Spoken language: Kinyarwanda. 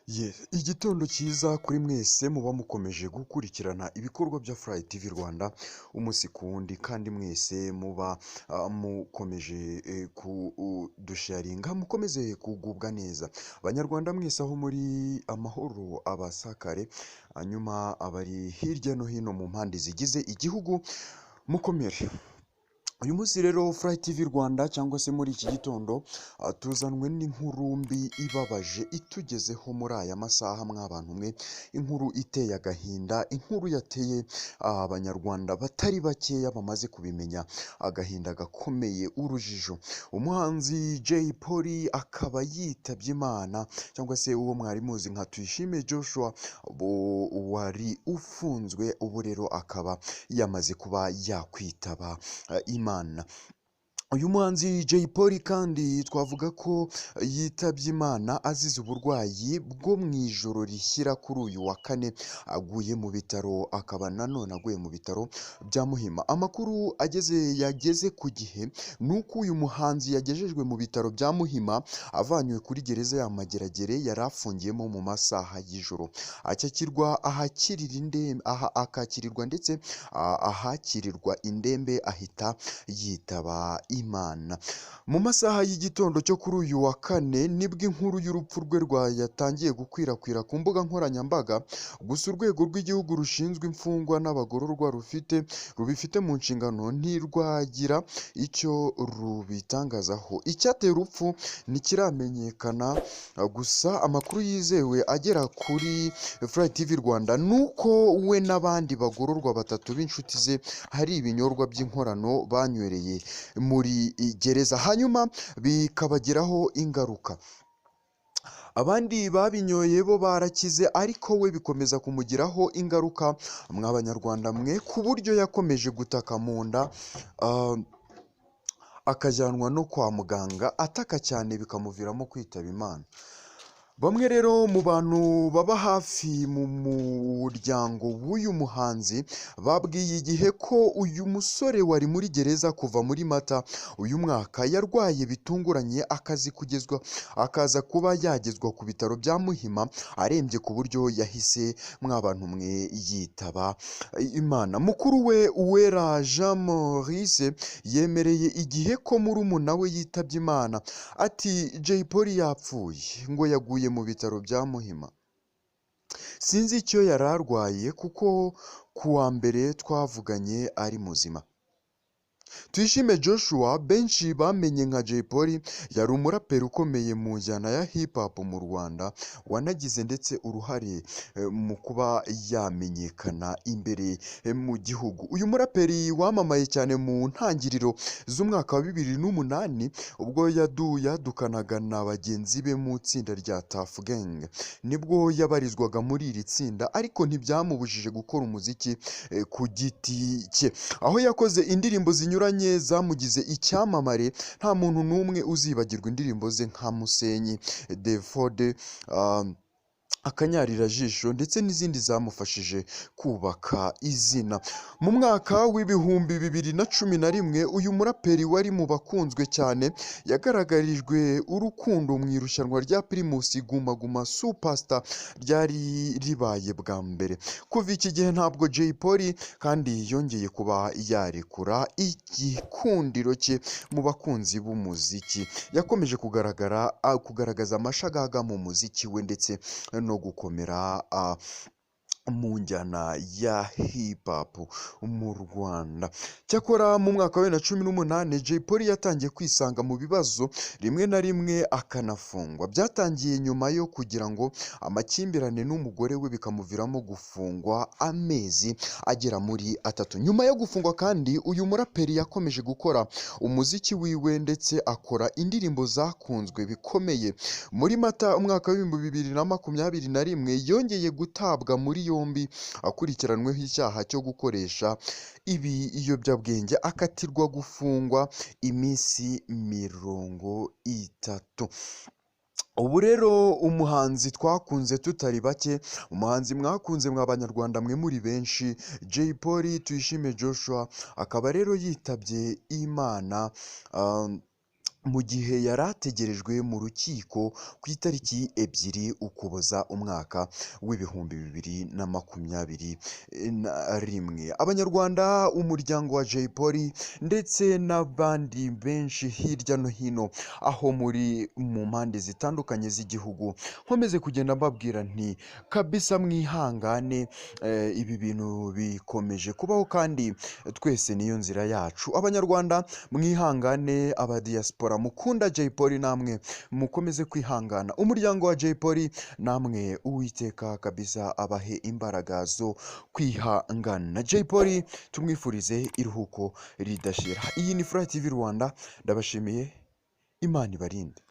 Igitondo cyiza kuri mwese muba mukomeje gukurikirana ibikorwa bya Fly TV Rwanda umunsi ku wundi, kandi mwese muba mukomeje kudusharinga, mukomeze kugubwa neza. Abanyarwanda mwese aho muri, amahoro abasakare, hanyuma abari hirya no hino mu mpande zigize igihugu mukomere. Uyu munsi rero Fly TV Rwanda cyangwa se muri iki gitondo tuzanwe n'inkuru mbi ibabaje itugezeho muri aya masaha mw'abantu mwe, inkuru iteye agahinda, inkuru yateye abanyarwanda batari bakeya bamaze kubimenya agahinda gakomeye, urujijo. Umuhanzi japolly akaba yitabye Imana, cyangwa se uwo mwari muzi nka Tuyishime Joshua wari ufunzwe, ubu rero akaba yamaze kuba yakwitaba Imana. Uyu muhanzi japolly kandi twavuga ko yitabye Imana azize uburwayi bwo mu ijoro rishyira kuri uyu wa kane, aguye mu bitaro, akaba nanone aguye mu bitaro bya Muhima. Amakuru yageze ku gihe ni uko uyu muhanzi yagejejwe mu bitaro bya Muhima avanywe kuri gereza ya Mageragere yari afungiyemo mu masaha y'ijoro, akakirirwa ndetse ahakirirwa indembe, ahita yitaba Imana. Mu masaha y'igitondo cyo kuri uyu wa kane nibwo inkuru y'urupfu rwe yatangiye gukwirakwira ku mbuga nkoranyambaga. Gusa urwego rw'igihugu rushinzwe imfungwa n'abagororwa rubifite mu nshingano ntirwagira icyo rubitangazaho. Icyateye urupfu ntikiramenyekana, gusa amakuru yizewe agera kuri Fly TV Rwanda nuko we n'abandi bagororwa batatu b'inshuti ze hari ibinyobwa by'inkorano banywereye muri gereza, hanyuma bikabagiraho ingaruka. Abandi babinyoye bo barakize, ariko we bikomeza kumugiraho ingaruka mw'abanyarwanda mwe, ku buryo yakomeje gutaka mu nda, akajyanwa no kwa muganga ataka cyane, bikamuviramo kwitaba Imana. Bamwe rero mu bantu baba hafi mu muryango w'uyu muhanzi babwiye igihe ko uyu musore wari muri gereza kuva muri Mata uyu mwaka yarwaye bitunguranye, akaza kuba yagezwa ku bitaro bya Muhima arembye, ku buryo yahise mw'abantu mwe yitaba Imana. Mukuru we Uwera Jean Maurice yemereye igihe ko murumuna we yitabye Imana, ati japolly yapfuye, ngo yaguye mu bitaro bya Muhima. Sinzi icyo yari arwaye kuko ku wa mbere twavuganye ari muzima. Tuyishime Joshua benshi bamenye nka japolly yari umuraperi ukomeye mu njyana ya hip hop mu Rwanda, wanagize ndetse uruhare mu kuba yamenyekana imbere mu gihugu. Uyu muraperi wamamaye cyane mu ntangiriro z'umwaka wa 2008 ubwo yadukanaga na bagenzi be mu itsinda rya Tuff Gang. Nibwo yabarizwaga muri iri tsinda, ariko ntibyamubujije gukora umuziki ku giti cye, aho yakoze indirimbo zinyuranye zamugize icyamamare. Nta muntu n'umwe uzibagirwa indirimbo ze nka Musenyi, Defode, akanyarira jisho ndetse n'izindi zamufashije kubaka izina. Mu mwaka w'ibihumbi 2011 uyu muraperi wari mu bakunzwe cyane yagaragarijwe urukundo mu irushanwa rya Primus Guma Guma Superstar ryari ribaye bwa mbere. Kuva iki gihe ntabwo japolly kandi yongeye kuba yarekura igikundiro cye mu bakunzi b'umuziki. Yakomeje kugaragaza amashagaga mu muziki we ndetse no gukomera mu njyana ya hip hop mu Rwanda. Cyakora mu mwaka wa 2018 japolly yatangiye kwisanga mu bibazo, rimwe na rimwe akanafungwa. Byatangiye nyuma yo kugira ngo amakimbirane n'umugore we, bikamuviramo gufungwa amezi agera muri 3. Nyuma yo gufungwa kandi uyu muraperi yakomeje gukora umuziki wiwe ndetse akora indirimbo zakunzwe bikomeye. Muri Mata umwaka wa 2021 yongeye gutabwa muri yombi akurikiranweho icyaha cyo gukoresha ibiyobyabwenge, akatirwa gufungwa iminsi 30. Ubu rero umuhanzi twakunze tutari bake, umuhanzi mwakunze mw'abanyarwanda mwe muri benshi, japolly Tuyishime Joshua akaba rero yitabye Imana mu gihe yari ategerejwe mu rukiko ku itariki 2 Ukuboza umwaka w'2021. Abanyarwanda, umuryango wa japolly ndetse n'abandi benshi hirya no hino aho muri mu mpande zitandukanye z'igihugu, nkomeze kugenda mbabwira nti kabisa mwihangane, ibi bintu bikomeje kubaho kandi twese niyo nzira yacu. Abanyarwanda mwihangane, abadiaspora mukunda japolly namwe mukomeze kwihangana. Umuryango wa japolly namwe Uwiteka kabisa abahe imbaraga zo kwihangana. Japolly tumwifurize iruhuko ridashira. Iyi ni Furaha TV Rwanda, ndabashimiye, Imana ibarinde.